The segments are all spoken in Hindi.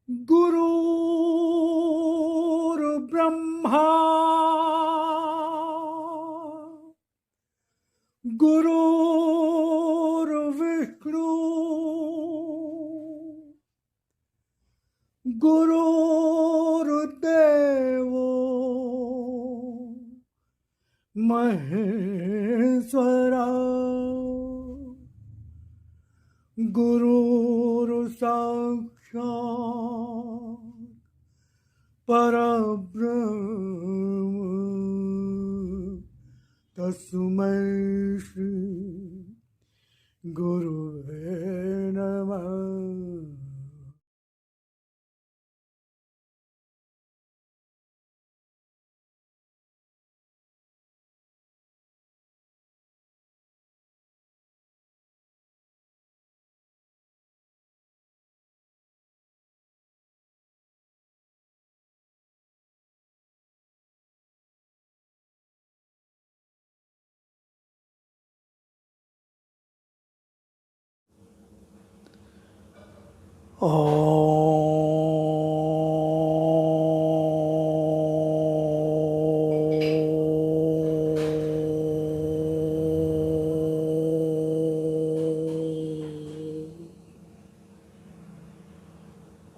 गुरुर्ब्रह्मा गुरुर्विष्णु गुरुर्देवो महेश्वरा गुरुर्साक्षात् परब्रह्म तस्मै श्री गुरुवे नमः।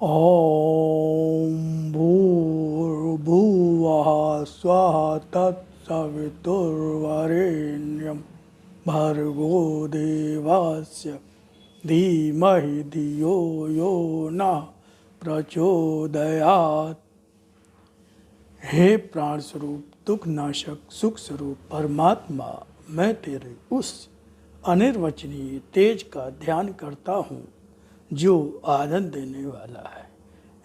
ॐ भूर्भुवः स्वः तत्सवितुर्वरेण्यं भर्गो देवस्य धीमहि धियो यो नः प्रचोदयात्। हे प्राण स्वरूप, दुख नाशक, सुख स्वरूप परमात्मा, मैं तेरे उस अनिर्वचनीय तेज का ध्यान करता हूँ जो आनंद देने वाला है।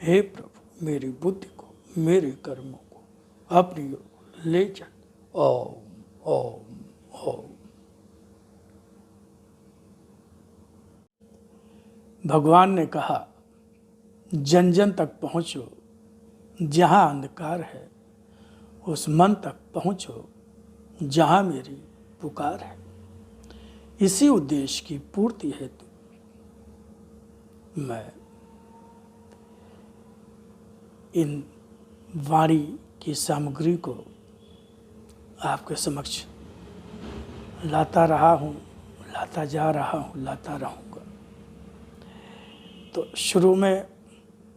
हे प्रभु, मेरी बुद्धि को, मेरे कर्मों को अपनी ओर ले चल। ओम ओम ओम। भगवान ने कहा, जन जन तक पहुँचो, जहाँ अंधकार है उस मन तक पहुँचो जहाँ मेरी पुकार है। इसी उद्देश्य की पूर्ति हेतु मैं इन वाणी की सामग्री को आपके समक्ष लाता रहा हूँ, लाता जा रहा हूँ, लाता रहूँगा। तो शुरू में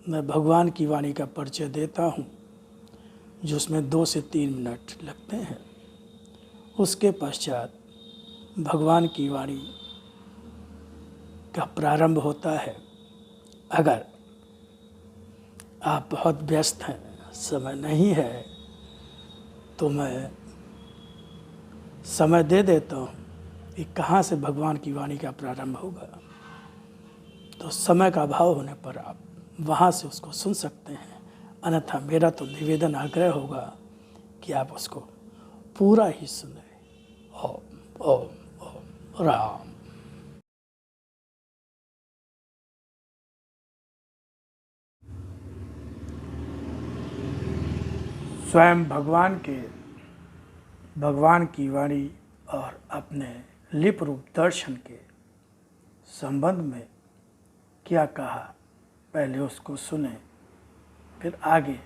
मैं भगवान की वाणी का परिचय देता हूँ, जिसमें 2 से 3 मिनट लगते हैं। उसके पश्चात भगवान की वाणी का प्रारंभ होता है। अगर आप बहुत व्यस्त हैं, समय नहीं है, तो मैं समय दे देता हूँ कि कहाँ से भगवान की वाणी का प्रारंभ होगा। तो समय का अभाव होने पर आप वहाँ से उसको सुन सकते हैं, अन्यथा मेरा तो निवेदन आग्रह होगा कि आप उसको पूरा ही सुने। ओम ओम ओम राम। स्वयं भगवान की वाणी और अपने लिप रूप दर्शन के संबंध में क्या कहा, पहले उसको सुने, फिर आगे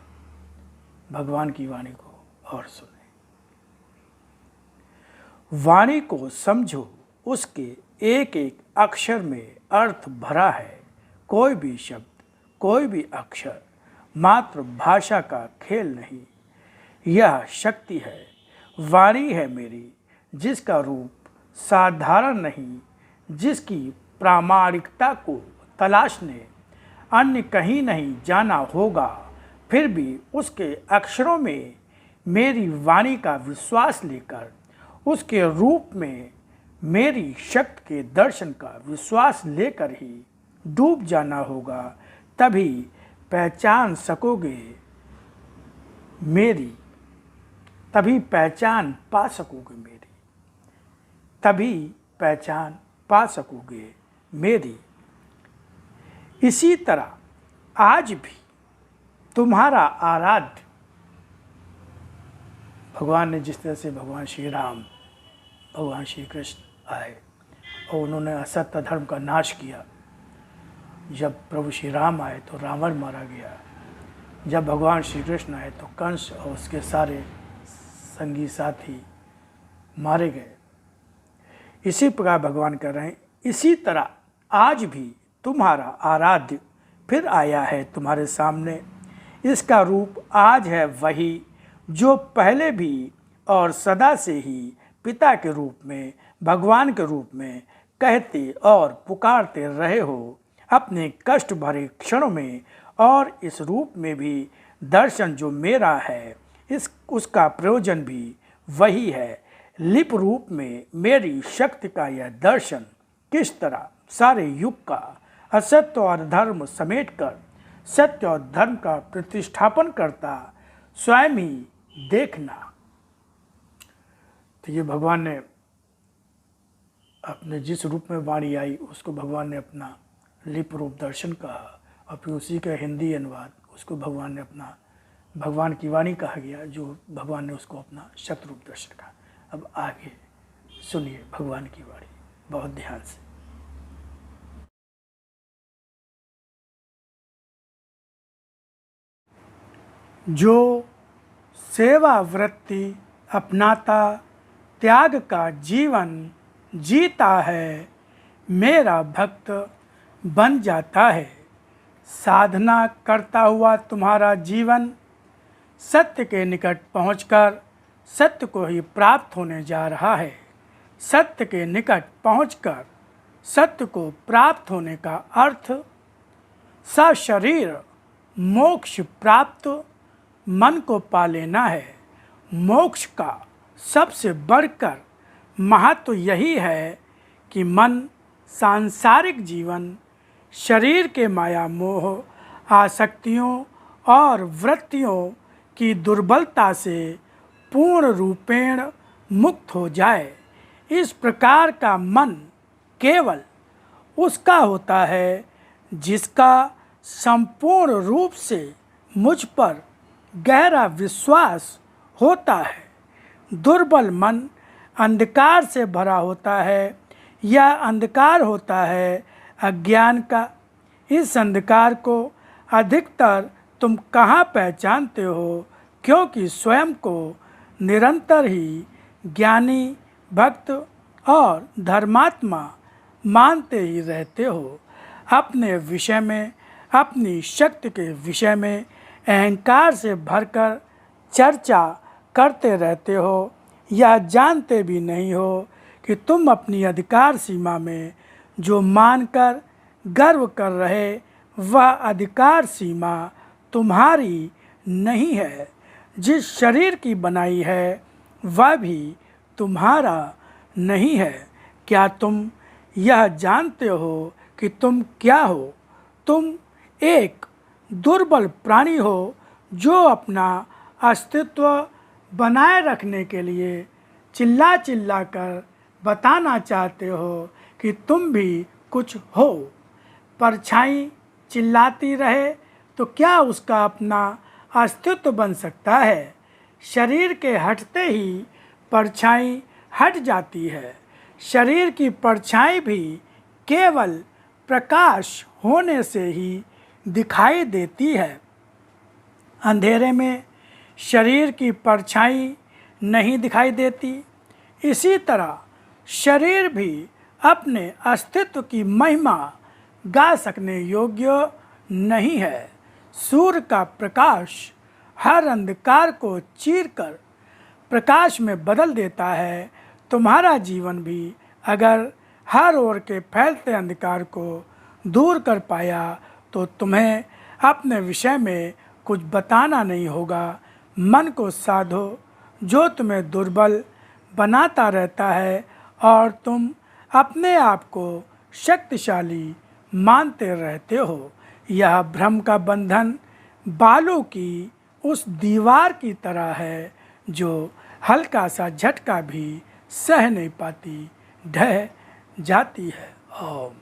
भगवान की वाणी को और सुने। वाणी को समझो, उसके एक एक अक्षर में अर्थ भरा है। कोई भी शब्द, कोई भी अक्षर मात्र भाषा का खेल नहीं, यह शक्ति है। वाणी है मेरी, जिसका रूप साधारण नहीं, जिसकी प्रामाणिकता को तलाशने अन्य कहीं नहीं जाना होगा, फिर भी उसके अक्षरों में मेरी वाणी का विश्वास लेकर, उसके रूप में मेरी शक्ति के दर्शन का विश्वास लेकर ही डूब जाना होगा। तभी पहचान सकोगे मेरी, तभी पहचान पा सकोगे मेरी, तभी पहचान पा सकोगे मेरी। इसी तरह आज भी तुम्हारा आराध्य भगवान ने, जिस तरह से भगवान श्री राम, भगवान श्री कृष्ण आए और उन्होंने असत्य धर्म का नाश किया, जब प्रभु श्री राम आए तो रावण मारा गया, जब भगवान श्री कृष्ण आए तो कंस और उसके सारे संगी साथी मारे गए। इसी प्रकार भगवान कह रहे हैं, इसी तरह आज भी तुम्हारा आराध्य फिर आया है तुम्हारे सामने। इसका रूप आज है वही जो पहले भी और सदा से ही पिता के रूप में, भगवान के रूप में कहते और पुकारते रहे हो अपने कष्ट भरे क्षणों में। और इस रूप में भी दर्शन जो मेरा है उसका प्रयोजन भी वही है। लिप रूप में मेरी शक्ति का यह दर्शन किस तरह सारे युग का असत्य और धर्म समेटकर सत्य और धर्म का प्रतिष्ठापन करता, स्वयं ही देखना। तो ये भगवान ने अपने जिस रूप में वाणी आई उसको भगवान ने अपना लिप रूप दर्शन कहा, और फिर उसी का हिंदी अनुवाद उसको भगवान ने अपना भगवान की वाणी कहा गया, जो भगवान ने उसको अपना शत रूप दर्शन कहा। अब आगे सुनिए भगवान की वाणी बहुत ध्यान से। जो सेवा वृत्ति अपनाता त्याग का जीवन जीता है, मेरा भक्त बन जाता है। साधना करता हुआ तुम्हारा जीवन सत्य के निकट पहुंचकर सत्य को ही प्राप्त होने जा रहा है। सत्य के निकट पहुंचकर सत्य को प्राप्त होने का अर्थ सशरीर मोक्ष प्राप्त मन को पा लेना है। मोक्ष का सबसे बढ़कर महत्व यही है कि मन सांसारिक जीवन, शरीर के माया मोह आसक्तियों और वृत्तियों की दुर्बलता से पूर्ण रूपेण मुक्त हो जाए। इस प्रकार का मन केवल उसका होता है जिसका संपूर्ण रूप से मुझ पर गहरा विश्वास होता है। दुर्बल मन अंधकार से भरा होता है। यह अंधकार होता है अज्ञान का। इस अंधकार को अधिकतर तुम कहाँ पहचानते हो, क्योंकि स्वयं को निरंतर ही ज्ञानी, भक्त और धर्मात्मा मानते ही रहते हो। अपने विषय में, अपनी शक्ति के विषय में अहंकार से भरकर चर्चा करते रहते हो। यह जानते भी नहीं हो कि तुम अपनी अधिकार सीमा में जो मानकर गर्व कर रहे, वह अधिकार सीमा तुम्हारी नहीं है। जिस शरीर की बनाई है वह भी तुम्हारा नहीं है। क्या तुम यह जानते हो कि तुम क्या हो? तुम एक दुर्बल प्राणी हो जो अपना अस्तित्व बनाए रखने के लिए चिल्ला चिल्ला कर बताना चाहते हो कि तुम भी कुछ हो। परछाई चिल्लाती रहे तो क्या उसका अपना अस्तित्व बन सकता है? शरीर के हटते ही परछाई हट जाती है। शरीर की परछाई भी केवल प्रकाश होने से ही दिखाई देती है। अंधेरे में शरीर की परछाई नहीं दिखाई देती। इसी तरह शरीर भी अपने अस्तित्व की महिमा गा सकने योग्य नहीं है। सूर्य का प्रकाश हर अंधकार को चीरकर प्रकाश में बदल देता है। तुम्हारा जीवन भी अगर हर ओर के फैलते अंधकार को दूर कर पाया तो तुम्हें अपने विषय में कुछ बताना नहीं होगा। मन को साधो जो तुम्हें दुर्बल बनाता रहता है और तुम अपने आप को शक्तिशाली मानते रहते हो। यह भ्रम का बंधन बालू की उस दीवार की तरह है जो हल्का सा झटका भी सह नहीं पाती, ढह जाती है। ओम।